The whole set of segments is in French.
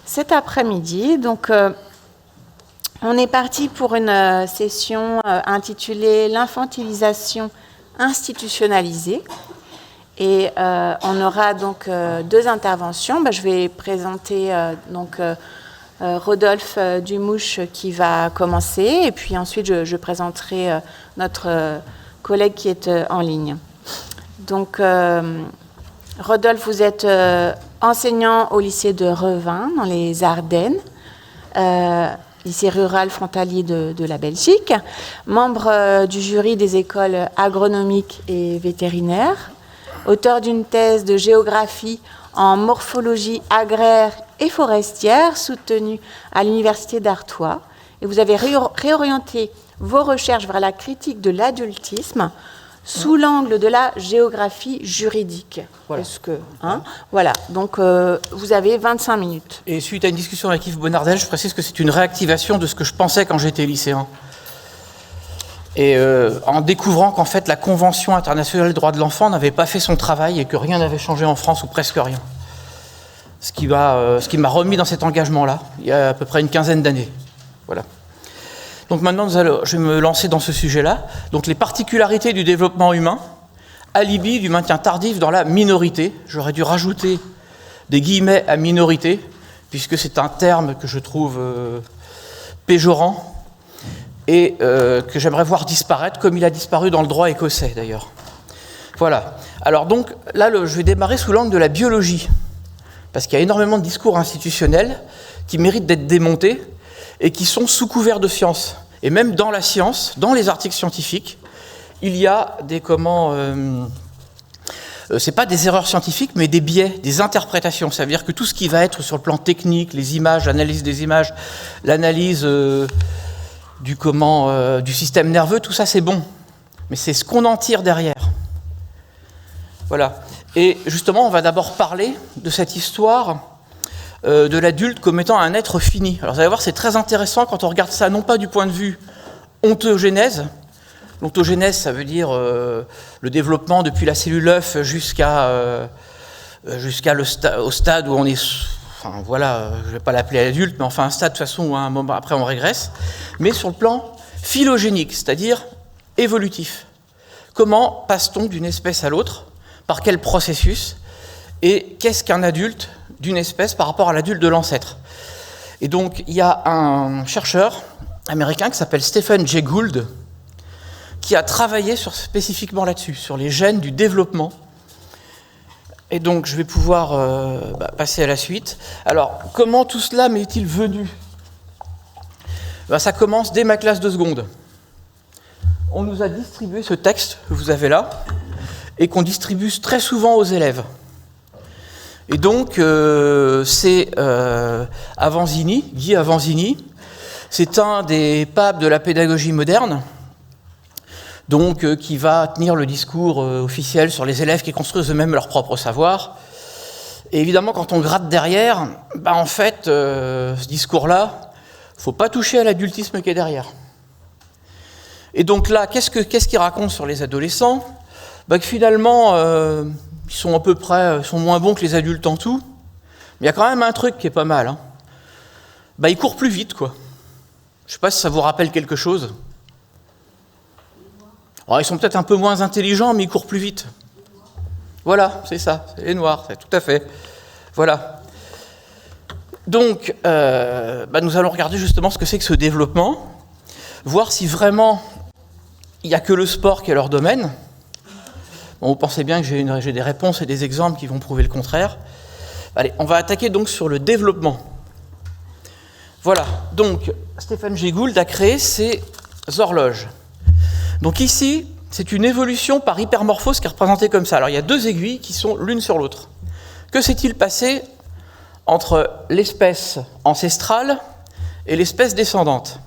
cet après-midi. Donc, on est parti pour une session intitulée « L'infantilisation institutionnalisée ». Et on aura donc deux interventions. Je vais présenter Rodolphe Dumouche qui va commencer. Et puis ensuite, je présenterai notre collègue qui est en ligne. Donc, Rodolphe, vous êtes enseignant au lycée de Revin, dans les Ardennes, lycée rural frontalier de la Belgique, membre du jury des écoles agronomiques et vétérinaires, auteur d'une thèse de géographie en morphologie agraire et forestière soutenue à l'université d'Artois. Et vous avez réorienté vos recherches vers la critique de l'adultisme sous l'angle de la géographie juridique. Voilà. Voilà. Donc, vous avez 25 minutes. Et suite à une discussion avec Yves Bonardel, je précise que c'est une réactivation de ce que je pensais quand j'étais lycéen. Et en découvrant qu'en fait, la Convention internationale des droits de l'enfant n'avait pas fait son travail et que rien n'avait changé en France, ou presque rien. Ce qui m'a remis dans cet engagement-là, il y a à peu près une quinzaine d'années. Voilà. Donc maintenant, je vais me lancer dans ce sujet-là. Donc les particularités du développement humain, alibi du maintien tardif dans la minorité. J'aurais dû rajouter des guillemets à minorité, puisque c'est un terme que je trouve péjorant et que j'aimerais voir disparaître, comme il a disparu dans le droit écossais d'ailleurs. Voilà. Alors donc, là, je vais démarrer sous l'angle de la biologie, parce qu'il y a énormément de discours institutionnels qui méritent d'être démontés, et qui sont sous couvert de science. Et même dans la science, dans les articles scientifiques, il y a des c'est pas des erreurs scientifiques, mais des biais, des interprétations. Ça veut dire que tout ce qui va être sur le plan technique, les images, l'analyse des images, l'analyse du système nerveux, tout ça c'est bon. Mais c'est ce qu'on en tire derrière. Voilà. Et justement, on va d'abord parler de cette histoire de l'adulte comme étant un être fini. Alors vous allez voir, c'est très intéressant quand on regarde ça, non pas du point de vue ontogénèse. L'ontogénèse, ça veut dire le développement depuis la cellule œuf au stade où on est... Enfin voilà, je ne vais pas l'appeler adulte, mais enfin un stade de toute façon où à un moment après on régresse. Mais sur le plan phylogénique, c'est-à-dire évolutif. Comment passe-t-on d'une espèce à l'autre? Par quel processus? Et qu'est-ce qu'un adulte d'une espèce par rapport à l'adulte de l'ancêtre? Et donc, il y a un chercheur américain qui s'appelle Stephen Jay Gould qui a travaillé spécifiquement là-dessus, sur les gènes du développement. Et donc, je vais pouvoir passer à la suite. Alors, comment tout cela m'est-il venu? Ça commence dès ma classe de seconde. On nous a distribué ce texte que vous avez là, et qu'on distribue très souvent aux élèves. Et donc, c'est Guy Avanzini, c'est un des papes de la pédagogie moderne, donc qui va tenir le discours officiel sur les élèves qui construisent eux-mêmes leur propre savoir. Et évidemment, quand on gratte derrière, en fait, ce discours-là, il ne faut pas toucher à l'adultisme qui est derrière. Et donc là, qu'est-ce qu'il raconte sur les adolescents? Que finalement... ils sont à peu près, sont moins bons que les adultes en tout, mais il y a quand même un truc qui est pas mal. Ils courent plus vite, quoi. Je sais pas si ça vous rappelle quelque chose. Alors, ils sont peut-être un peu moins intelligents, mais ils courent plus vite. Voilà, c'est ça, c'est les noirs, c'est tout à fait. Voilà. Donc, nous allons regarder justement ce que c'est que ce développement, voir si vraiment il n'y a que le sport qui est leur domaine. Bon, vous pensez bien que j'ai des réponses et des exemples qui vont prouver le contraire. Allez, on va attaquer donc sur le développement. Voilà, donc Stephen Jay Gould a créé ces horloges. Donc ici, c'est une évolution par hypermorphose qui est représentée comme ça. Alors il y a deux aiguilles qui sont l'une sur l'autre. Que s'est-il passé entre l'espèce ancestrale et l'espèce descendante?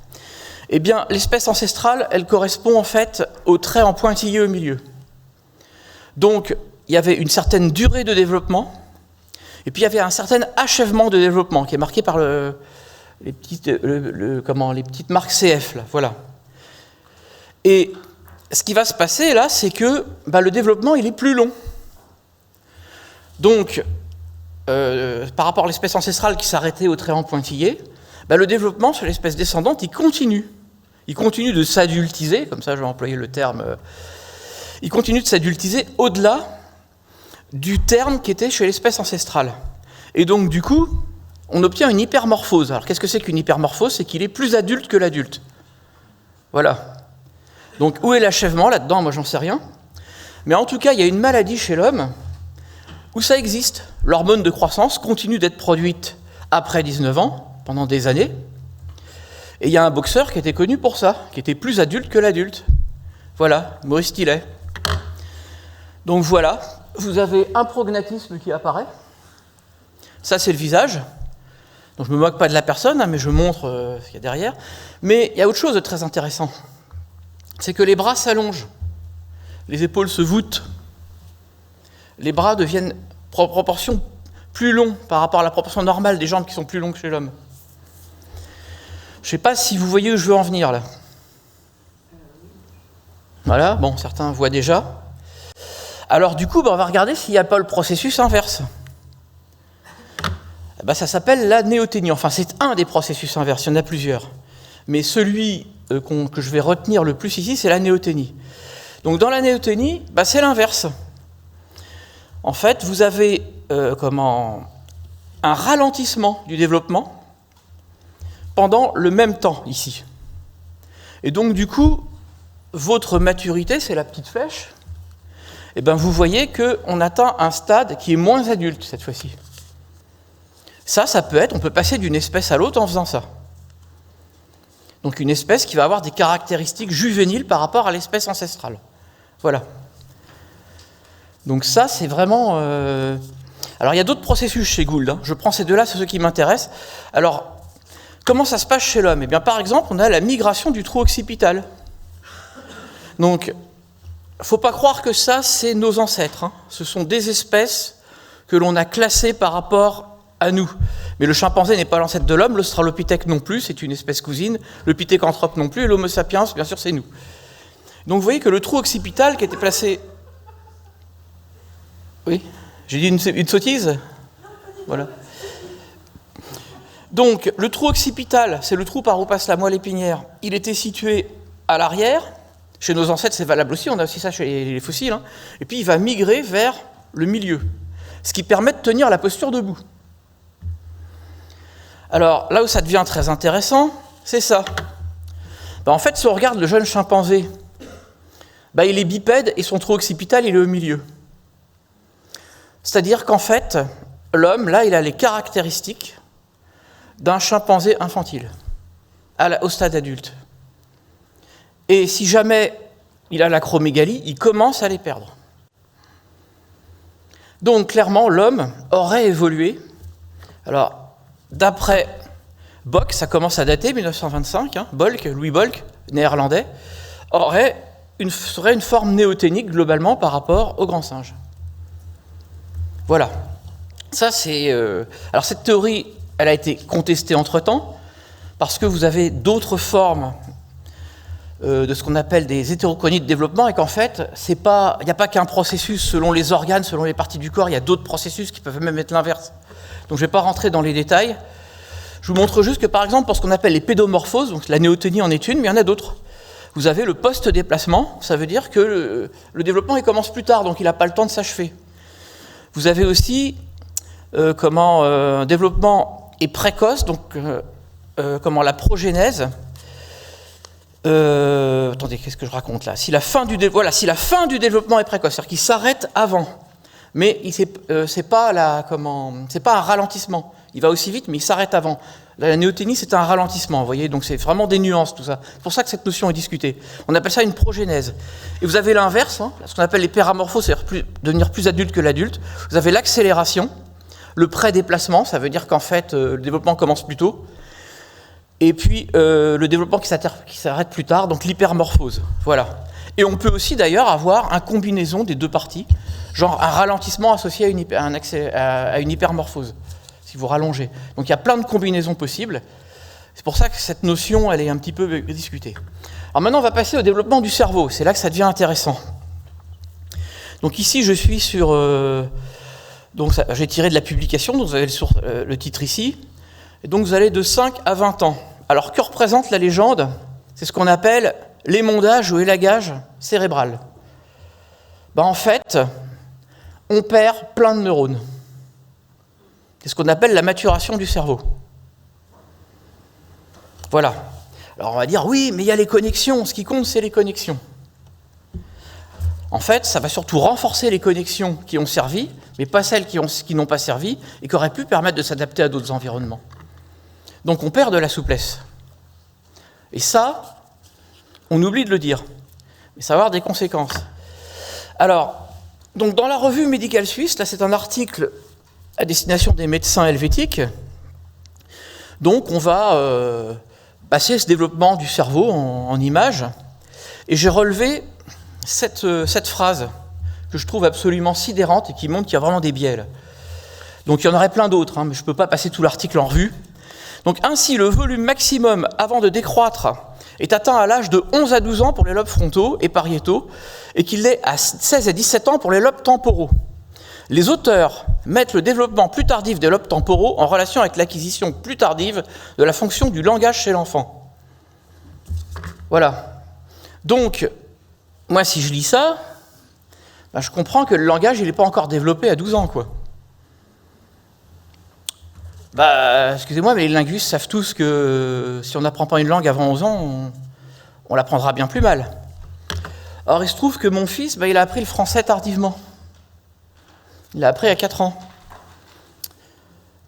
Eh bien, l'espèce ancestrale, elle correspond en fait au trait en pointillé au milieu. Donc, il y avait une certaine durée de développement, et puis il y avait un certain achèvement de développement qui est marqué par les petites marques CF, là, voilà. Et ce qui va se passer là, c'est que le développement il est plus long. Donc, par rapport à l'espèce ancestrale qui s'arrêtait au trait en pointillé, le développement sur l'espèce descendante, il continue. Il continue de s'adultiser, comme ça je vais employer le terme, il continue de s'adultiser au-delà du terme qui était chez l'espèce ancestrale. Et donc du coup, on obtient une hypermorphose. Alors qu'est-ce que c'est qu'une hypermorphose? C'est qu'il est plus adulte que l'adulte. Voilà. Donc où est l'achèvement là-dedans? Moi j'en sais rien. Mais en tout cas, il y a une maladie chez l'homme où ça existe. L'hormone de croissance continue d'être produite après 19 ans, pendant des années. Et il y a un boxeur qui était connu pour ça, qui était plus adulte que l'adulte. Voilà, Maurice Tillet. Donc voilà, vous avez un prognatisme qui apparaît. Ça, c'est le visage. Donc je ne me moque pas de la personne, mais je montre ce qu'il y a derrière. Mais il y a autre chose de très intéressant. C'est que les bras s'allongent. Les épaules se voûtent. Les bras deviennent proportion plus longs par rapport à la proportion normale des jambes qui sont plus longues chez l'homme. Je ne sais pas si vous voyez où je veux en venir, là. Voilà, bon, certains voient déjà. Alors du coup, on va regarder s'il n'y a pas le processus inverse. Ça s'appelle la néoténie. Enfin, c'est un des processus inverses, il y en a plusieurs. Mais celui que je vais retenir le plus ici, c'est la néoténie. Donc dans la néoténie, c'est l'inverse. En fait, vous avez un ralentissement du développement pendant le même temps, ici. Et donc, du coup, votre maturité, c'est la petite flèche, et vous voyez qu'on atteint un stade qui est moins adulte, cette fois-ci. Ça peut être, on peut passer d'une espèce à l'autre en faisant ça. Donc une espèce qui va avoir des caractéristiques juvéniles par rapport à l'espèce ancestrale. Voilà. Donc ça, c'est vraiment... Alors, il y a d'autres processus chez Gould. Hein. Je prends ces deux-là, c'est ceux qui m'intéressent. Alors, comment ça se passe chez l'homme? Par exemple, on a la migration du trou occipital. Donc, il ne faut pas croire que ça, c'est nos ancêtres. Hein. Ce sont des espèces que l'on a classées par rapport à nous. Mais le chimpanzé n'est pas l'ancêtre de l'homme, l'australopithèque non plus, c'est une espèce cousine, le pithécanthrope non plus, et l'homo sapiens, bien sûr, c'est nous. Donc, vous voyez que le trou occipital qui était placé... Oui, j'ai dit une sottise? Voilà. Donc, le trou occipital, c'est le trou par où passe la moelle épinière. Il était situé à l'arrière. Chez nos ancêtres, c'est valable aussi. On a aussi ça chez les fossiles. Hein. Et puis, il va migrer vers le milieu, ce qui permet de tenir la posture debout. Alors, là où ça devient très intéressant, c'est ça. En fait, si on regarde le jeune chimpanzé, il est bipède et son trou occipital, il est au milieu. C'est-à-dire qu'en fait, l'homme, là, il a les caractéristiques d'un chimpanzé infantile, au stade adulte. Et si jamais il a l'acromégalie, il commence à les perdre. Donc, clairement, l'homme aurait évolué. Alors, d'après Bock, ça commence à dater, 1925, hein, Louis Bolk, néerlandais, serait une forme néoténique, globalement, par rapport au grand singe. Voilà. Ça, c'est... Alors, cette théorie, elle a été contestée entre-temps, parce que vous avez d'autres formes de ce qu'on appelle des hétérochronies de développement, et qu'en fait, il n'y a pas qu'un processus selon les organes, selon les parties du corps, il y a d'autres processus qui peuvent même être l'inverse. Donc, je ne vais pas rentrer dans les détails. Je vous montre juste que, par exemple, pour ce qu'on appelle les pédomorphoses, donc la néoténie en est une, mais il y en a d'autres. Vous avez le post-déplacement, ça veut dire que le développement il commence plus tard, donc il n'a pas le temps de s'achever. Vous avez aussi un développement est précoce, donc la progénèse. Attendez, qu'est-ce que je raconte là? Si la fin du développement est précoce, c'est-à-dire qu'il s'arrête avant, mais c'est pas un ralentissement. Il va aussi vite, mais il s'arrête avant. La néoténie, c'est un ralentissement, vous voyez, donc c'est vraiment des nuances, tout ça. C'est pour ça que cette notion est discutée. On appelle ça une progénèse. Et vous avez l'inverse, hein, ce qu'on appelle les péramorphoses, c'est-à-dire devenir plus adulte que l'adulte. Vous avez l'accélération, le pré-déplacement, ça veut dire qu'en fait, le développement commence plus tôt. Et puis, le développement qui s'arrête plus tard, donc l'hypermorphose. Voilà. Et on peut aussi, d'ailleurs, avoir une combinaison des deux parties, genre un ralentissement associé à une hypermorphose. Si vous rallongez. Donc il y a plein de combinaisons possibles. C'est pour ça que cette notion, elle est un petit peu discutée. Alors maintenant, on va passer au développement du cerveau. C'est là que ça devient intéressant. Donc ici, je suis sur Donc j'ai tiré de la publication, donc vous avez le titre ici. Et donc vous allez de 5 à 20 ans. Alors que représente la légende? C'est ce qu'on appelle l'émondage ou élagage cérébral. En fait, on perd plein de neurones. C'est ce qu'on appelle la maturation du cerveau. Voilà. Alors on va dire, oui, mais il y a les connexions. Ce qui compte, c'est les connexions. En fait, ça va surtout renforcer les connexions qui ont servi, mais pas celles qui n'ont pas servi et qui auraient pu permettre de s'adapter à d'autres environnements. Donc on perd de la souplesse. Et ça, on oublie de le dire. Mais ça va avoir des conséquences. Alors, donc dans la revue médicale suisse, là c'est un article à destination des médecins helvétiques. Donc on va passer ce développement du cerveau en images. Et j'ai relevé cette phrase que je trouve absolument sidérante et qui montre qu'il y a vraiment des biais. Donc il y en aurait plein d'autres, mais je ne peux pas passer tout l'article en revue. Donc ainsi, le volume maximum avant de décroître est atteint à l'âge de 11 à 12 ans pour les lobes frontaux et pariétaux, et qu'il l'est à 16 à 17 ans pour les lobes temporaux. Les auteurs mettent le développement plus tardif des lobes temporaux en relation avec l'acquisition plus tardive de la fonction du langage chez l'enfant. Voilà. Donc, moi, si je lis ça, je comprends que le langage, il n'est pas encore développé à 12 ans, quoi. Excusez-moi, mais les linguistes savent tous que si on n'apprend pas une langue avant 11 ans, on l'apprendra bien plus mal. Or, il se trouve que mon fils, il a appris le français tardivement. Il l'a appris à 4 ans.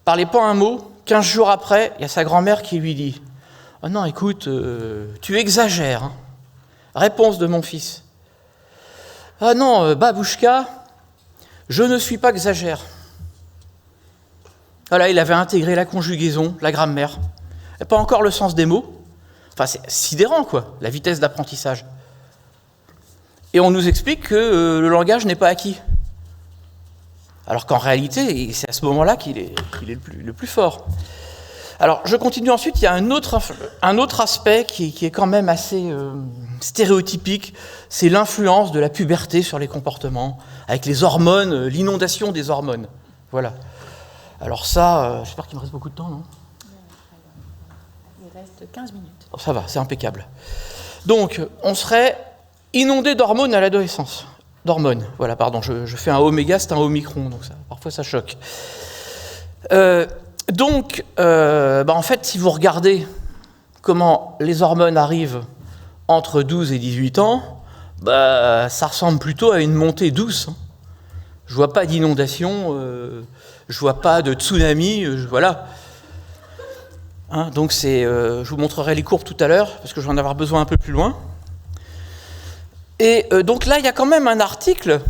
Parlait pas un mot. 15 jours après, il y a sa grand-mère qui lui dit « Oh non, écoute, tu exagères. » Réponse de mon fils. « Ah non, babouchka, je ne suis pas exagère. » Voilà, il avait intégré la conjugaison, la grammaire, et pas encore le sens des mots. Enfin, c'est sidérant, quoi, la vitesse d'apprentissage. Et on nous explique que le langage n'est pas acquis. Alors qu'en réalité, c'est à ce moment-là qu'il est le plus fort. Alors, je continue ensuite, il y a un autre aspect qui est quand même assez stéréotypique, c'est l'influence de la puberté sur les comportements, avec les hormones, l'inondation des hormones. Voilà. Alors ça, j'espère qu'il me reste beaucoup de temps, non ? Il reste 15 minutes. Oh, ça va, c'est impeccable. Donc, on serait inondé d'hormones à l'adolescence. D'hormones, voilà, pardon, je fais un oméga, c'est un omicron, donc parfois ça choque. En fait, si vous regardez comment les hormones arrivent entre 12 et 18 ans, ça ressemble plutôt à une montée douce. Je vois pas d'inondation, je vois pas de tsunami, voilà. Donc je vous montrerai les courbes tout à l'heure, parce que je vais en avoir besoin un peu plus loin. Et donc là, il y a quand même un article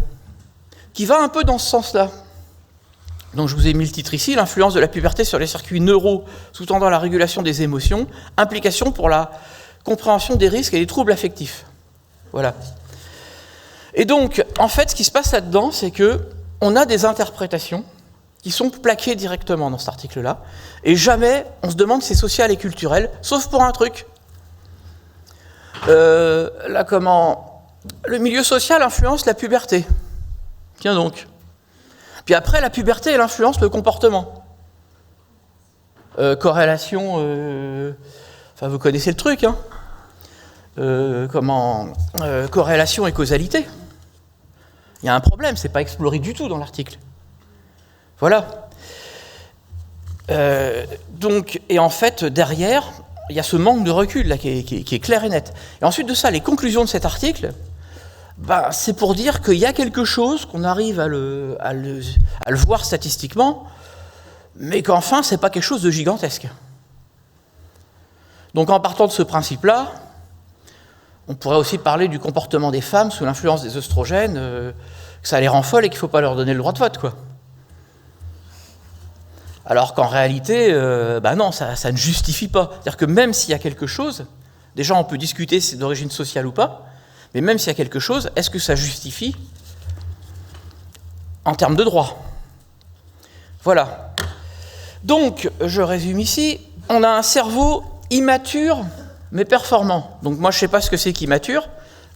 qui va un peu dans ce sens-là. Donc je vous ai mis le titre ici, l'influence de la puberté sur les circuits neuraux sous-tendant la régulation des émotions, implication pour la compréhension des risques et des troubles affectifs. Voilà. Et donc, en fait, ce qui se passe là-dedans, c'est qu'on a des interprétations qui sont plaquées directement dans cet article-là, et jamais on se demande si c'est social et culturel, sauf pour un truc. Le milieu social influence la puberté. Tiens donc. Puis après, la puberté, elle influence le comportement. Corrélation, vous connaissez le truc, hein. Corrélation et causalité. Il y a un problème, c'est pas exploré du tout dans l'article. Voilà. Et en fait, derrière, il y a ce manque de recul là, qui est clair et net. Et ensuite de ça, les conclusions de cet article, c'est pour dire qu'il y a quelque chose, qu'on arrive à le voir statistiquement, mais qu'enfin, c'est pas quelque chose de gigantesque. Donc en partant de ce principe-là, on pourrait aussi parler du comportement des femmes sous l'influence des œstrogènes, que ça les rend folles et qu'il ne faut pas leur donner le droit de vote, quoi. Alors qu'en réalité, non, ça ne justifie pas. C'est-à-dire que même s'il y a quelque chose, déjà on peut discuter si c'est d'origine sociale ou pas, mais même s'il y a quelque chose, est-ce que ça justifie en termes de droit ? Voilà. Donc, je résume ici, on a un cerveau immature mais performant. Donc moi je ne sais pas ce que c'est qu'immature.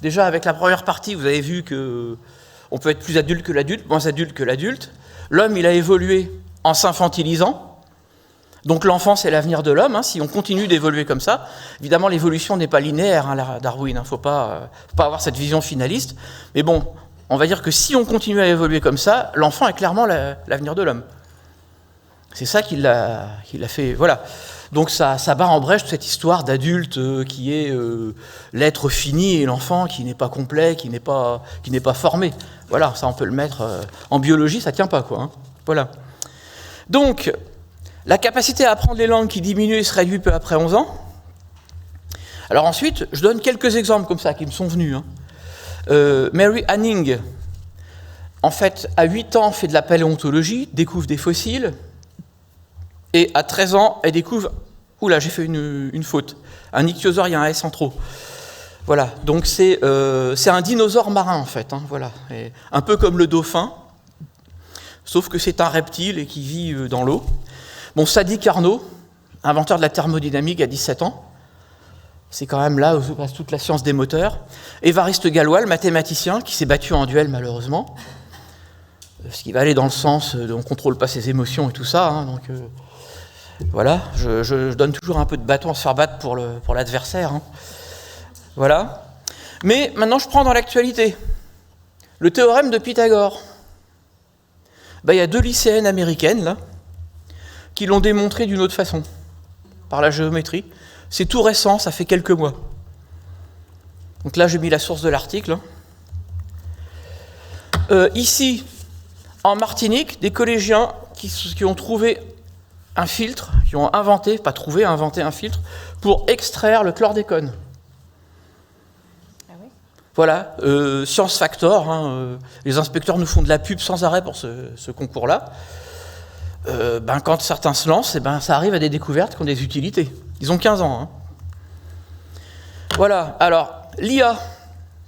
Déjà avec la première partie, vous avez vu qu'on peut être plus adulte que l'adulte, moins adulte que l'adulte. l'homme, il a évolué en s'infantilisant. Donc l'enfant, c'est l'avenir de l'homme. Si on continue d'évoluer comme ça, évidemment, l'évolution n'est pas linéaire, Darwin. Il ne faut pas avoir cette vision finaliste. Mais bon, on va dire que si on continue à évoluer comme ça, l'enfant est clairement l'avenir de l'homme. C'est ça qu'il a fait. Voilà. Donc ça bat en brèche cette histoire d'adulte qui est l'être fini et l'enfant qui n'est pas complet, qui n'est pas formé. Voilà, ça on peut le mettre en biologie, ça tient pas quoi. Voilà. Donc la capacité à apprendre les langues qui diminue et se réduit peu après 11 ans. Alors ensuite, je donne quelques exemples comme ça qui me sont venus. Mary Anning, en fait, à 8 ans, fait de la paléontologie, découvre des fossiles. Et à 13 ans, elle découvre... Oula, j'ai fait une faute. Un ichthyosaure, il y a un S en trop. Voilà, donc c'est un dinosaure marin, en fait. Voilà. Et un peu comme le dauphin, sauf que c'est un reptile et qui vit dans l'eau. Bon, Sadi Carnot, inventeur de la thermodynamique à 17 ans. C'est quand même là où se passe toute la science des moteurs. Évariste Galois, le mathématicien, qui s'est battu en duel, malheureusement. Ce qui va aller dans le sens de on ne contrôle pas ses émotions et tout ça. Donc... Voilà, je donne toujours un peu de bâton à se faire battre pour l'adversaire. Voilà. Mais maintenant, je prends dans l'actualité. Le théorème de Pythagore. Il y a 2 lycéennes américaines, là, qui l'ont démontré d'une autre façon, par la géométrie. C'est tout récent, ça fait quelques mois. Donc là, j'ai mis la source de l'article. Ici, en Martinique, des collégiens qui ont trouvé un filtre, qui ont inventé un filtre pour extraire le chlordécone. Ah oui. Voilà, Science Factor, les inspecteurs nous font de la pub sans arrêt pour ce concours-là. Quand certains se lancent, ça arrive à des découvertes qui ont des utilités. Ils ont 15 ans. Voilà, alors, l'IA,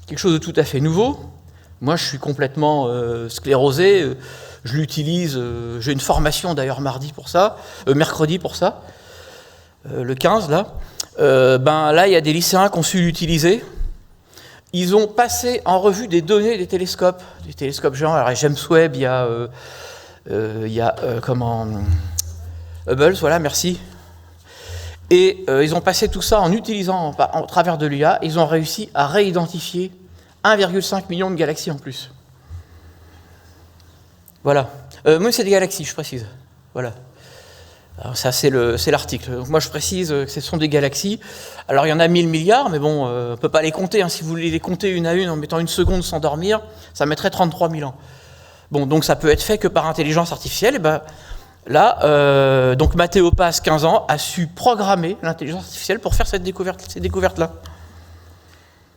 quelque chose de tout à fait nouveau. Moi, je suis complètement sclérosé. Je l'utilise, j'ai une formation d'ailleurs mercredi pour ça, le 15 là. Là, il y a des lycéens qui ont su l'utiliser. Ils ont passé en revue des données des télescopes géants. Alors, James Webb, il y a Hubble, voilà, merci. Et ils ont passé tout ça en utilisant, au travers de l'IA, ils ont réussi à réidentifier 1,5 million de galaxies en plus. Voilà. Moi, c'est des galaxies, je précise. Voilà. Alors, ça, c'est l'article. Donc, moi, je précise que ce sont des galaxies. Alors, il y en a 1000 milliards, mais bon, on ne peut pas les compter. Si vous voulez les compter une à une en mettant une seconde sans dormir, ça mettrait 33 000 ans. Bon, donc ça peut être fait que par intelligence artificielle. Et là, donc Mathéo Paz, 15 ans, a su programmer l'intelligence artificielle pour faire ces découvertes-là.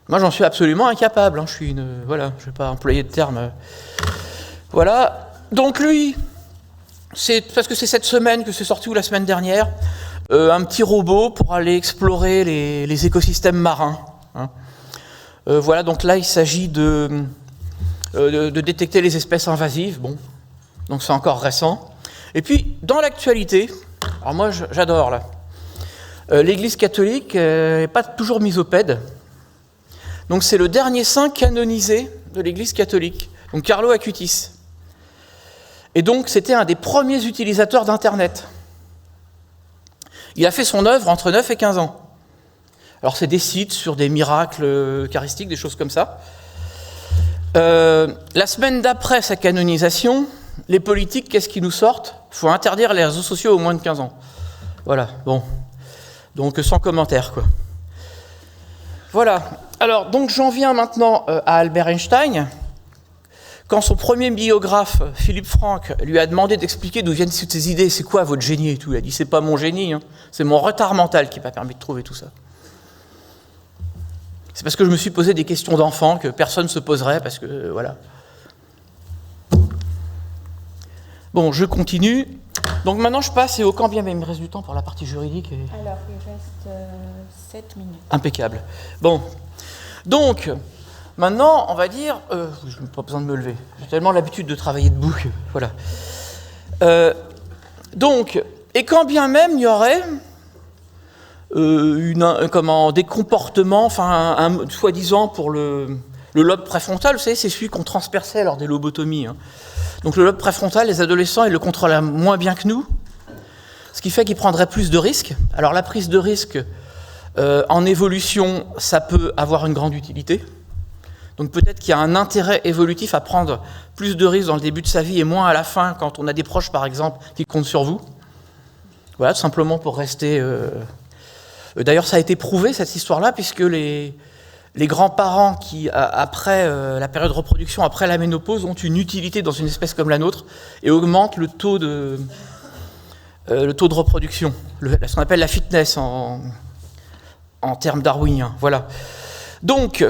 Moi, j'en suis absolument incapable. Je ne vais pas employer de terme. Voilà. Donc lui, c'est parce que c'est cette semaine que c'est sorti ou la semaine dernière, un petit robot pour aller explorer les écosystèmes marins. Voilà, donc là il s'agit de détecter les espèces invasives. Bon, donc c'est encore récent. Et puis dans l'actualité, alors moi j'adore là, l'Église catholique n'est pas toujours misopède. Donc c'est le dernier saint canonisé de l'Église catholique, donc Carlo Acutis. Et donc, c'était un des premiers utilisateurs d'Internet. Il a fait son œuvre entre 9 et 15 ans. Alors, c'est des sites sur des miracles eucharistiques, des choses comme ça. La semaine d'après sa canonisation, les politiques, qu'est-ce qu'ils nous sortent ? Il faut interdire les réseaux sociaux aux moins de 15 ans. Voilà, bon. Donc, sans commentaire, quoi. Voilà. Alors, donc, j'en viens maintenant à Albert Einstein. Quand son premier biographe, Philippe Franck, lui a demandé d'expliquer d'où viennent toutes ces idées, c'est quoi votre génie et tout, il a dit c'est pas mon génie, c'est mon retard mental qui m'a permis de trouver tout ça. C'est parce que je me suis posé des questions d'enfant que personne ne se poserait, parce que voilà. Bon, je continue. Donc maintenant je passe, et au quand bien même il me reste du temps pour la partie juridique. Alors il reste 7 minutes. Impeccable. Bon, donc... Maintenant, on va dire, je n'ai pas besoin de me lever, j'ai tellement l'habitude de travailler debout que, voilà. Donc, et quand bien même il y aurait des comportements, soi-disant pour le lobe préfrontal, vous savez, c'est celui qu'on transperçait lors des lobotomies. Donc le lobe préfrontal, les adolescents, ils le contrôlent moins bien que nous, ce qui fait qu'ils prendraient plus de risques. Alors la prise de risque en évolution, ça peut avoir une grande utilité. Donc peut-être qu'il y a un intérêt évolutif à prendre plus de risques dans le début de sa vie et moins à la fin, quand on a des proches, par exemple, qui comptent sur vous. Voilà, tout simplement pour rester... D'ailleurs, ça a été prouvé, cette histoire-là, puisque les grands-parents qui, après la période de reproduction, après la ménopause, ont une utilité dans une espèce comme la nôtre et augmentent le taux de reproduction, ce qu'on appelle la fitness en termes darwiniens. Voilà. Donc,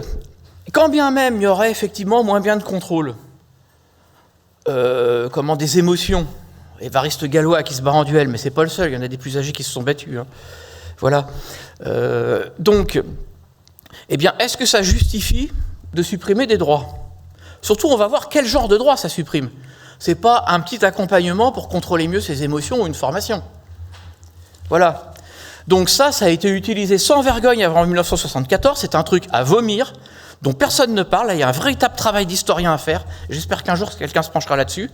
quand bien même il y aurait effectivement moins bien de contrôle, des émotions, Évariste Galois qui se bat en duel, mais c'est pas le seul, il y en a des plus âgés qui se sont battus. Hein. Voilà. Donc, eh bien, est-ce que ça justifie de supprimer des droits ? Surtout, on va voir quel genre de droits ça supprime. C'est pas un petit accompagnement pour contrôler mieux ses émotions ou une formation. Voilà. Donc ça a été utilisé sans vergogne avant 1974, c'est un truc à vomir, dont personne ne parle, il y a un véritable travail d'historien à faire, j'espère qu'un jour quelqu'un se penchera là-dessus.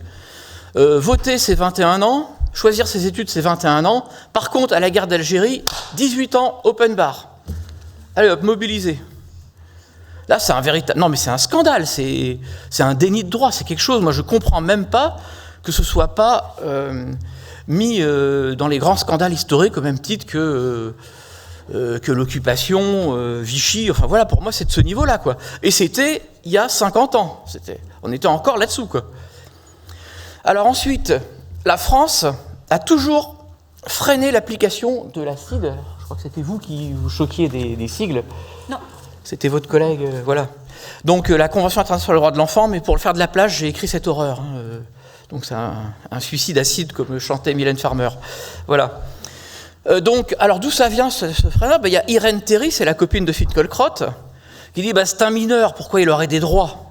Voter, c'est 21 ans, choisir ses études, c'est 21 ans, par contre, à la guerre d'Algérie, 18 ans, open bar. Allez hop, mobilisé. Là, c'est un véritable... Non, mais c'est un scandale, c'est un déni de droit, c'est quelque chose, moi je comprends même pas que ce soit pas mis dans les grands scandales historiques au même titre que l'occupation, Vichy, enfin voilà, pour moi c'est de ce niveau-là, quoi. Et c'était il y a 50 ans, on était encore là-dessous, quoi. Alors ensuite, la France a toujours freiné l'application de l'acide. Je crois que c'était vous qui vous choquiez des sigles. Non. C'était votre collègue, voilà. Donc la Convention internationale des droits de l'enfant, mais pour le faire de la plage, j'ai écrit cette horreur. Hein. Donc c'est un suicide acide, comme chantait Mylène Farmer. Voilà. Donc, alors d'où ça vient ce frein-là ? Il y a Irène Théry, c'est la copine de Finkielkraut, qui dit c'est un mineur, pourquoi il aurait des droits ?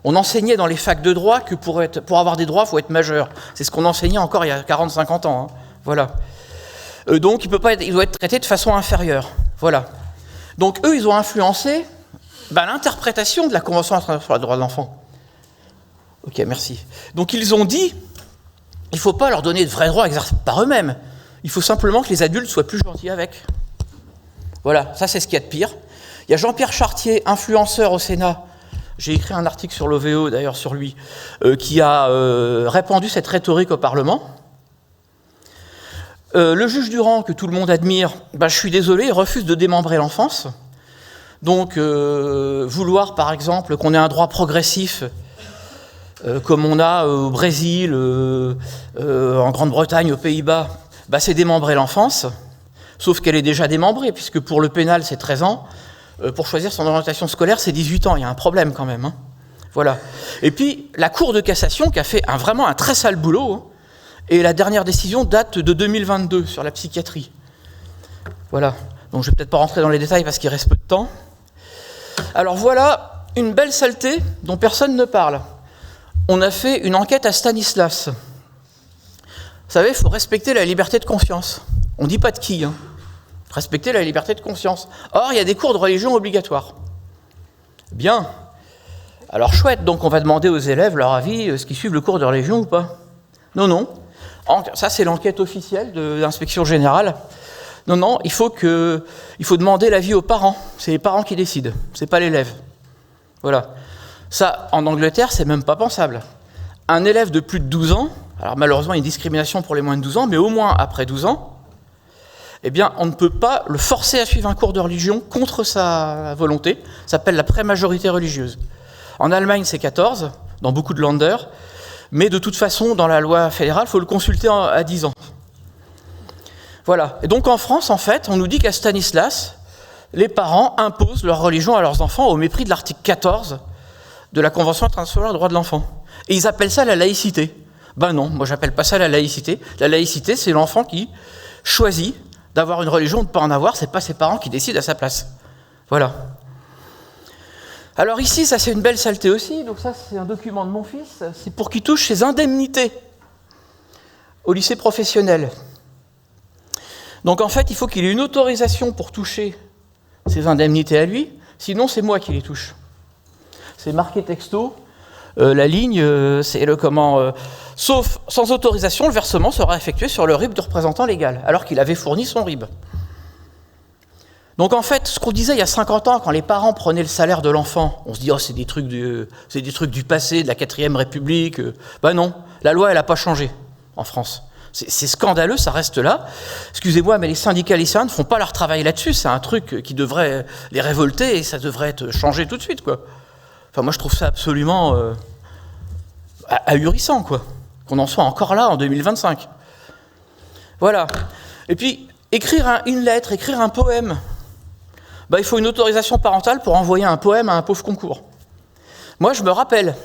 On enseignait dans les facs de droit que pour avoir des droits, il faut être majeur. C'est ce qu'on enseignait encore il y a 40-50 ans. Hein. Voilà. Donc il doit être traité de façon inférieure. Voilà. Donc eux, ils ont influencé l'interprétation de la Convention internationale sur les droits de l'enfant. Ok, merci. Donc ils ont dit, il ne faut pas leur donner de vrais droits exercés par eux-mêmes. Il faut simplement que les adultes soient plus gentils avec. Voilà, ça c'est ce qu'il y a de pire. Il y a Jean-Pierre Chartier, influenceur au Sénat, j'ai écrit un article sur l'OVO d'ailleurs sur lui, qui a répandu cette rhétorique au Parlement. Le juge Durand, que tout le monde admire, je suis désolé, il refuse de démembrer l'enfance. Donc vouloir par exemple qu'on ait un droit progressif, comme on a au Brésil, en Grande-Bretagne, aux Pays-Bas, c'est démembrer l'enfance, sauf qu'elle est déjà démembrée, puisque pour le pénal c'est 13 ans, pour choisir son orientation scolaire c'est 18 ans, il y a un problème quand même. Hein. Voilà. Et puis la Cour de cassation qui a fait vraiment un très sale boulot, hein, et la dernière décision date de 2022 sur la psychiatrie. Voilà. Donc je ne vais peut-être pas rentrer dans les détails parce qu'il reste peu de temps. Alors voilà une belle saleté dont personne ne parle. On a fait une enquête à Stanislas. Vous savez, il faut respecter la liberté de conscience. On ne dit pas de qui, hein. Respecter la liberté de conscience. Or, il y a des cours de religion obligatoires. Bien. Alors, chouette, donc on va demander aux élèves leur avis, est-ce qu'ils suivent le cours de religion ou pas ? Non, non. Ça, c'est l'enquête officielle de l'inspection générale. Non, il faut demander l'avis aux parents. C'est les parents qui décident, c'est pas l'élève. Voilà. Ça, en Angleterre, c'est même pas pensable. Un élève de plus de 12 ans, alors malheureusement, il y a une discrimination pour les moins de 12 ans, mais au moins après 12 ans, eh bien, on ne peut pas le forcer à suivre un cours de religion contre sa volonté. Ça s'appelle la prémajorité religieuse. En Allemagne, c'est 14, dans beaucoup de Länder, mais de toute façon, dans la loi fédérale, il faut le consulter à 10 ans. Voilà. Et donc en France, en fait, on nous dit qu'à Stanislas, les parents imposent leur religion à leurs enfants au mépris de l'article 14 de la Convention internationale des droits de l'enfant. Et ils appellent ça la laïcité. Non, moi j'appelle pas ça la laïcité. La laïcité, c'est l'enfant qui choisit d'avoir une religion ou de ne pas en avoir, c'est pas ses parents qui décident à sa place. Voilà. Alors ici, ça c'est une belle saleté aussi, donc ça c'est un document de mon fils, c'est pour qu'il touche ses indemnités au lycée professionnel. Donc en fait, il faut qu'il ait une autorisation pour toucher ses indemnités à lui, sinon c'est moi qui les touche. C'est marqué texto, La ligne, c'est le comment... sauf sans autorisation, le versement sera effectué sur le RIB du représentant légal, alors qu'il avait fourni son RIB. Donc en fait, ce qu'on disait il y a 50 ans, quand les parents prenaient le salaire de l'enfant, on se dit « oh, c'est des trucs du passé, de la 4e République ». Ben non, la loi, elle n'a pas changé en France. C'est scandaleux, ça reste là. Excusez-moi, mais les syndicats lycéens ne font pas leur travail là-dessus. C'est un truc qui devrait les révolter et ça devrait être changé tout de suite, quoi. Enfin, moi, je trouve ça absolument ahurissant, quoi. Qu'on en soit encore là en 2025. Voilà. Et puis, écrire une lettre, écrire un poème, il faut une autorisation parentale pour envoyer un poème à un pauvre concours. Moi, je me rappelle,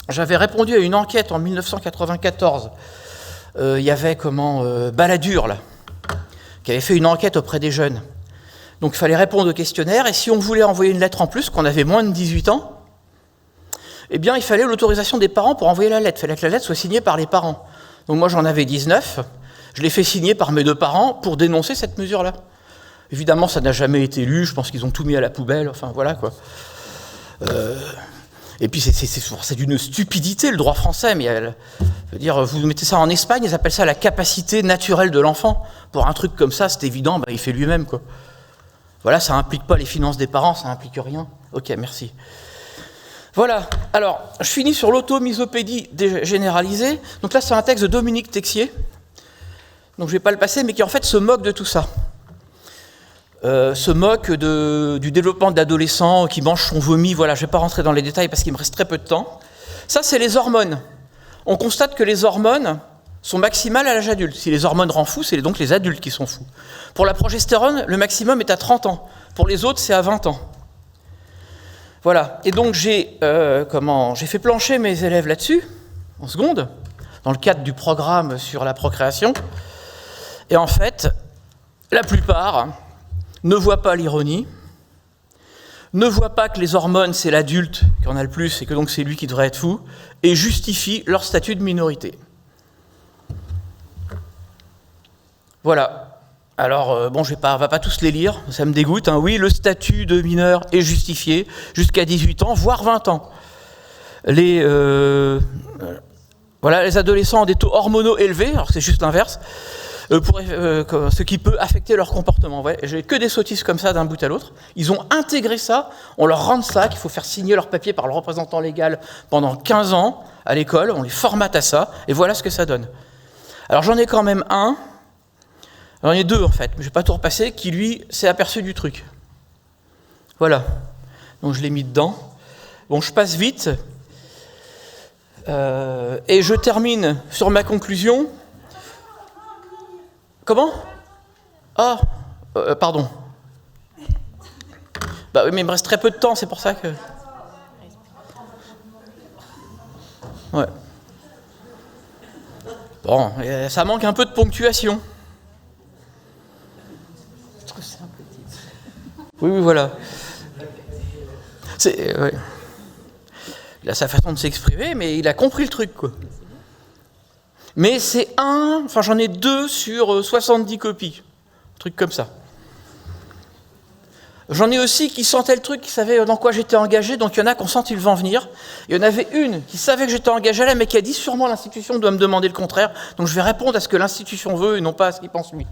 j'avais répondu à une enquête en 1994. Il y avait Balladur, là, qui avait fait une enquête auprès des jeunes. Donc, il fallait répondre au questionnaire, et si on voulait envoyer une lettre en plus, qu'on avait moins de 18 ans, eh bien, il fallait l'autorisation des parents pour envoyer la lettre. Il fallait que la lettre soit signée par les parents. Donc, moi, j'en avais 19. Je l'ai fait signer par mes 2 parents pour dénoncer cette mesure-là. Évidemment, ça n'a jamais été lu. Je pense qu'ils ont tout mis à la poubelle. Enfin, voilà, quoi. Et puis, c'est d'une stupidité, le droit français. Mais je veux dire, vous mettez ça en Espagne, ils appellent ça la capacité naturelle de l'enfant. Pour un truc comme ça, c'est évident, il fait lui-même, quoi. Voilà, ça n'implique pas les finances des parents, ça n'implique rien. Ok, merci. Voilà, alors, je finis sur l'automisopédie généralisée. Donc là, c'est un texte de Dominique Texier. Donc je ne vais pas le passer, mais qui en fait se moque de tout ça. Se moque du développement de l'adolescent qui mange son vomi. Voilà, je ne vais pas rentrer dans les détails parce qu'il me reste très peu de temps. Ça, c'est les hormones. On constate que les hormones sont maximales à l'âge adulte. Si les hormones rendent fous, c'est donc les adultes qui sont fous. Pour la progestérone, le maximum est à 30 ans. Pour les autres, c'est à 20 ans. Voilà. Et donc, j'ai fait plancher mes élèves là-dessus, en seconde, dans le cadre du programme sur la procréation. Et en fait, la plupart ne voient pas l'ironie, ne voient pas que les hormones, c'est l'adulte qui en a le plus et que donc c'est lui qui devrait être fou, et justifient leur statut de minorité. Voilà. Alors, je ne vais pas tous les lire, ça me dégoûte. Hein. Oui, le statut de mineur est justifié jusqu'à 18 ans, voire 20 ans. Les adolescents ont des taux hormonaux élevés, alors c'est juste l'inverse, ce qui peut affecter leur comportement. Ouais, j'ai que des sottises comme ça d'un bout à l'autre. Ils ont intégré ça, on leur rend ça, qu'il faut faire signer leur papier par le représentant légal pendant 15 ans à l'école, on les formate à ça, et voilà ce que ça donne. Alors j'en ai quand même un, j'en ai 2 en fait, mais je ne vais pas tout repasser, qui lui s'est aperçu du truc. Voilà, donc je l'ai mis dedans. Bon, je passe vite, et je termine sur ma conclusion. Comment ? Ah, pardon. Oui, mais il me reste très peu de temps, c'est pour ça que... Ouais. Bon, ça manque un peu de ponctuation. Oui, voilà. Ouais. Il a sa façon de s'exprimer, mais il a compris le truc, quoi. Mais j'en ai 2 sur 70 copies. Un truc comme ça. J'en ai aussi qui sentaient le truc, qui savaient dans quoi j'étais engagé, donc il y en a qui ont senti le vent venir. Il y en avait une qui savait que j'étais engagé là, mais qui a dit sûrement l'institution doit me demander le contraire, donc je vais répondre à ce que l'institution veut et non pas à ce qu'il pense lui.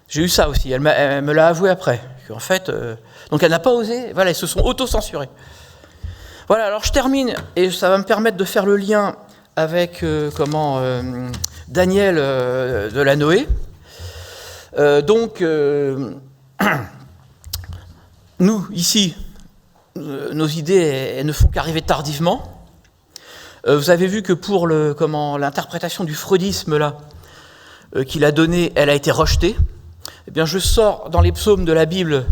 J'ai eu ça aussi, elle me l'a avoué après. En fait, donc elle n'a pas osé, voilà, ils se sont auto-censurés. Voilà, alors je termine, et ça va me permettre de faire le lien avec Daniel Delanoë. Nous, ici, nos idées elles ne font qu'arriver tardivement. Vous avez vu que pour l'interprétation du freudisme là, qu'il a donnée, elle a été rejetée. Eh bien, je sors dans les psaumes de la Bible,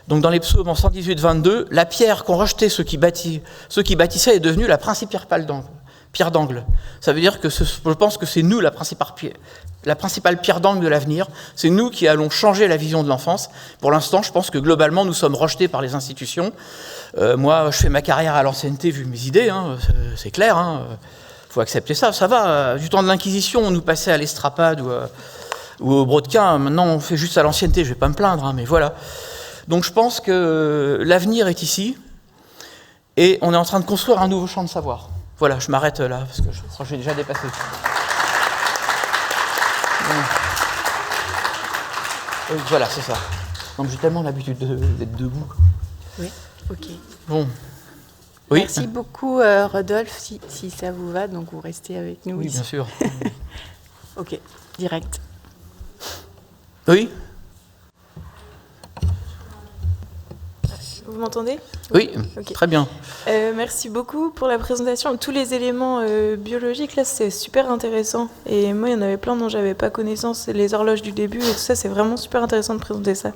donc dans les psaumes en 118-22, la pierre qu'ont rejeté ceux qui bâtissaient est devenue la principale pierre d'angle. Ça veut dire que je pense que c'est nous la principale pierre d'angle de l'avenir. C'est nous qui allons changer la vision de l'enfance. Pour l'instant, je pense que globalement, nous sommes rejetés par les institutions. Moi, je fais ma carrière à l'ancienneté vu mes idées, hein, c'est clair. Faut accepter ça. Ça va. Du temps de l'Inquisition, on nous passait à l'estrapade ou au brodequin. Maintenant, on fait juste à l'ancienneté. Je vais pas me plaindre, hein, mais voilà. Donc, je pense que l'avenir est ici. Et on est en train de construire un nouveau champ de savoir. Voilà, je m'arrête là, parce que je crois que j'ai déjà dépassé. Donc, voilà, c'est ça. Donc j'ai tellement l'habitude d'être debout. Oui, ok. Bon. Oui. Merci beaucoup, Rodolphe, si ça vous va, donc vous restez avec nous. Oui, ici. bien sûr. Ok, direct. Oui. Vous m'entendez ? Oui, okay. Très bien. Merci beaucoup pour la présentation. Tous les éléments biologiques, là, c'est super intéressant. Et moi, il y en avait plein dont j'avais pas connaissance. Les horloges du début et tout ça, c'est vraiment super intéressant de présenter ça.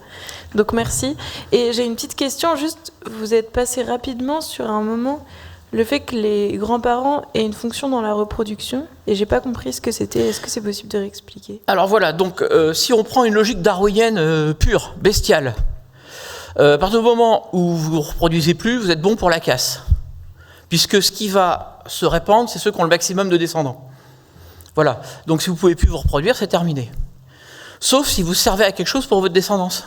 Donc, merci. Et j'ai une petite question, juste, vous êtes passé rapidement sur un moment, le fait que les grands-parents aient une fonction dans la reproduction, et j'ai pas compris ce que c'était. Est-ce que c'est possible de réexpliquer ? Alors voilà, donc si on prend une logique darwinienne pure, bestiale, à partir du moment où vous ne reproduisez plus, vous êtes bon pour la casse. Puisque ce qui va se répandre, c'est ceux qui ont le maximum de descendants. Voilà. Donc si vous ne pouvez plus vous reproduire, c'est terminé. Sauf si vous servez à quelque chose pour votre descendance.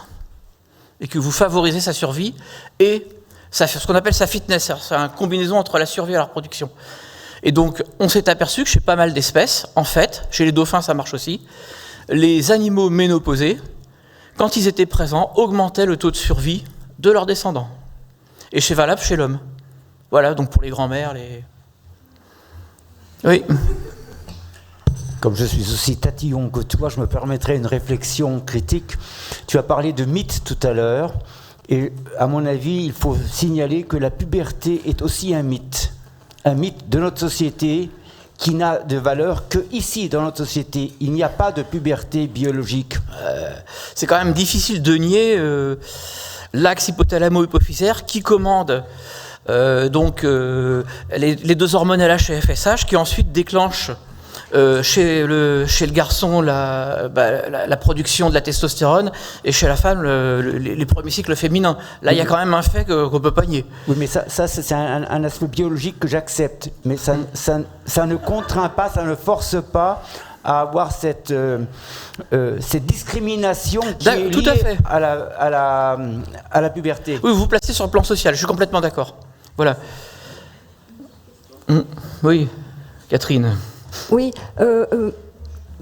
Et que vous favorisez sa survie et ce qu'on appelle sa fitness. C'est une combinaison entre la survie et la reproduction. Et donc, on s'est aperçu que chez pas mal d'espèces, en fait, chez les dauphins ça marche aussi, les animaux ménopausés, quand ils étaient présents, augmentaient le taux de survie de leurs descendants. Et c'est valable chez l'homme. Voilà, donc pour les grands-mères, les... Oui. Comme je suis aussi tatillon que toi, je me permettrai une réflexion critique. Tu as parlé de mythe tout à l'heure, et à mon avis, il faut signaler que la puberté est aussi un mythe de notre société, qui n'a de valeur que ici, dans notre société. Il n'y a pas de puberté biologique. C'est quand même difficile de nier l'axe hypothalamo-hypophysaire qui commande les deux hormones LH et FSH qui ensuite déclenchent chez le garçon la production de la testostérone et chez la femme les premiers cycles féminins. Là, il y a quand même un fait qu'on ne peut pas nier. Oui, mais ça c'est un aspect biologique que j'accepte. Mais ça ne contraint pas, ça ne force pas à avoir cette discrimination qui est liée à la puberté. Oui, vous vous placez sur le plan social, je suis complètement d'accord. Voilà. Oui, Catherine. Oui,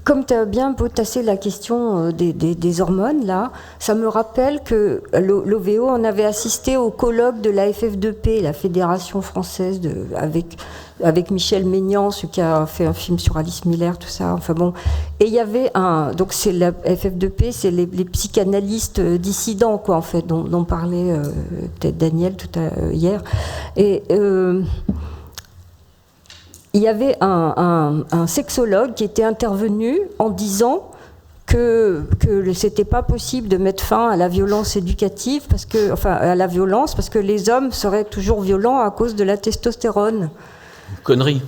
comme tu as bien potassé la question des hormones, là, ça me rappelle que l'OVO en avait assisté au colloque de la FF2P, la Fédération française, avec Michel Maignan, celui qui a fait un film sur Alice Miller, tout ça. Enfin bon, et il y avait donc c'est la FF2P, c'est les psychanalystes dissidents, quoi, en fait, dont parlait peut-être Daniel hier. Et il y avait un sexologue qui était intervenu en disant que c'était pas possible de mettre fin à la violence éducative, à la violence, parce que les hommes seraient toujours violents à cause de la testostérone. Connerie.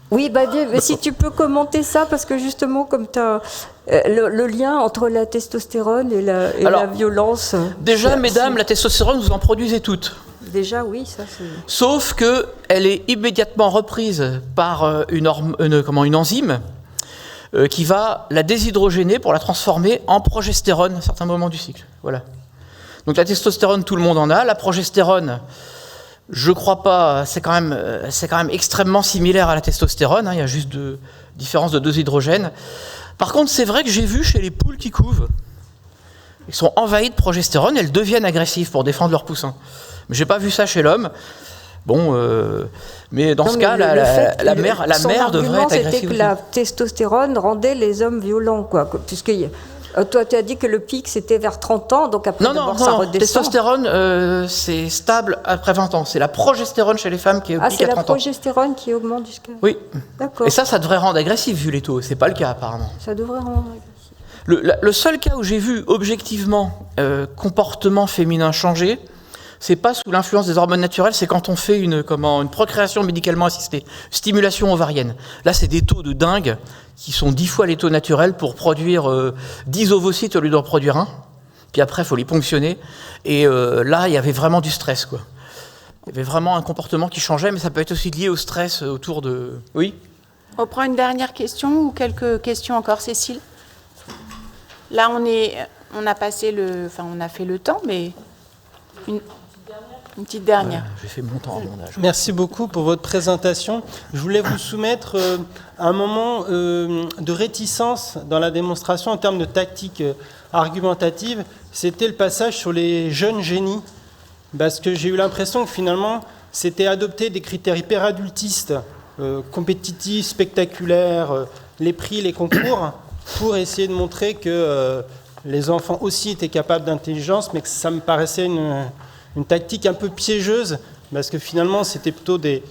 Oui, mais si tu peux commenter ça, parce que justement, comme tu as le lien entre la testostérone et la violence. Déjà, mesdames, la testostérone, vous en produisez toutes. Déjà, oui, ça c'est... Sauf qu'elle est immédiatement reprise par une enzyme qui va la déshydrogéner pour la transformer en progestérone à certains moments du cycle. Voilà. Donc la testostérone, tout le monde en a. La progestérone, je crois pas, c'est quand même extrêmement similaire à la testostérone. Il y a juste différence de 2 hydrogènes. Par contre, c'est vrai que j'ai vu chez les poules qui couvent, elles sont envahies de progestérone, elles deviennent agressives pour défendre leurs poussins. Mais j'ai pas vu ça chez l'homme. Bon, mais dans ce cas, la mère devrait être agressive. C'était que la testostérone rendait les hommes violents, quoi. Puisque toi, tu as dit que le pic c'était vers 30 ans, donc après ça redescend. Non, testostérone, c'est stable après 20 ans. C'est la progestérone chez les femmes qui est au pic à 30 ans. C'est la progestérone qui augmente jusqu'à... Oui. D'accord. Et ça devrait rendre agressif vu les taux. C'est pas le cas apparemment. Ça devrait rendre agressif. Le seul cas où j'ai vu objectivement comportement féminin changer, c'est pas sous l'influence des hormones naturelles, c'est quand on fait une procréation médicalement assistée, stimulation ovarienne. Là, c'est des taux de dingue qui sont 10 fois les taux naturels pour produire 10 ovocytes au lieu d'en produire un. Puis après, il faut les ponctionner. Et là, il y avait vraiment du stress, quoi. Il y avait vraiment un comportement qui changeait, mais ça peut être aussi lié au stress autour de... Oui ? On prend une dernière question ou quelques questions encore, Cécile ? Là, on a fait le temps, mais... Une petite dernière. J'ai fait mon temps à mon âge. Merci beaucoup pour votre présentation. Je voulais vous soumettre un moment de réticence dans la démonstration en termes de tactique argumentative. C'était le passage sur les jeunes génies. Parce que j'ai eu l'impression que finalement, c'était adopter des critères hyper adultistes, compétitifs, spectaculaires, les prix, les concours, pour essayer de montrer que les enfants aussi étaient capables d'intelligence, mais que ça me paraissait une tactique un peu piégeuse, parce que finalement, c'était plutôt des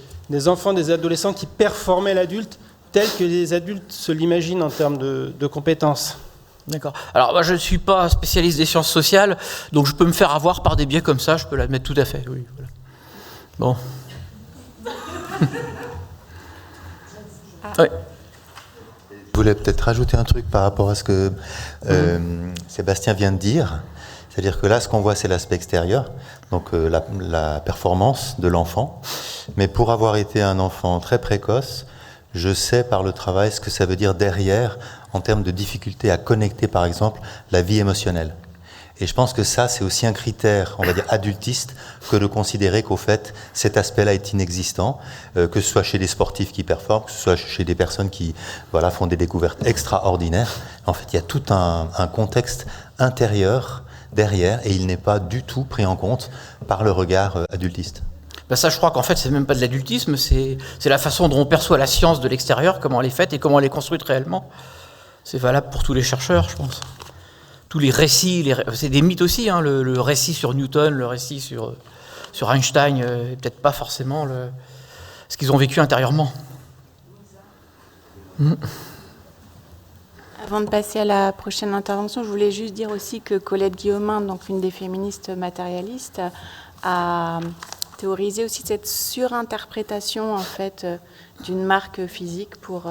enfants, des adolescents qui performaient l'adulte tel que les adultes se l'imaginent en termes de compétences. D'accord. Alors, moi, je ne suis pas spécialiste des sciences sociales, donc je peux me faire avoir par des biais comme ça, je peux l'admettre tout à fait. Oui, voilà. Bon. Oui. Je voulais peut-être rajouter un truc par rapport à ce que Sébastien vient de dire. C'est-à-dire que là, ce qu'on voit, c'est l'aspect extérieur, donc la performance de l'enfant. Mais pour avoir été un enfant très précoce, je sais par le travail ce que ça veut dire derrière en termes de difficulté à connecter, par exemple, la vie émotionnelle. Et je pense que ça, c'est aussi un critère, on va dire, adultiste, que de considérer qu'au fait, cet aspect-là est inexistant, que ce soit chez les sportifs qui performent, que ce soit chez des personnes qui font des découvertes extraordinaires. En fait, il y a tout un contexte intérieur derrière, et il n'est pas du tout pris en compte par le regard adultiste. Ben ça, je crois qu'en fait, c'est même pas de l'adultisme, c'est la façon dont on perçoit la science de l'extérieur, comment elle est faite et comment elle est construite réellement. C'est valable pour tous les chercheurs, je pense. Tous les récits, c'est des mythes aussi, hein, le récit sur Newton, le récit sur Einstein, peut-être pas forcément ce qu'ils ont vécu intérieurement. Avant de passer à la prochaine intervention, je voulais juste dire aussi que Colette Guillaumin, donc une des féministes matérialistes, a théorisé aussi cette surinterprétation en fait d'une marque physique pour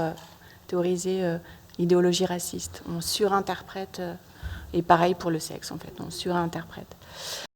théoriser l'idéologie raciste. On surinterprète, et pareil pour le sexe en fait, on surinterprète.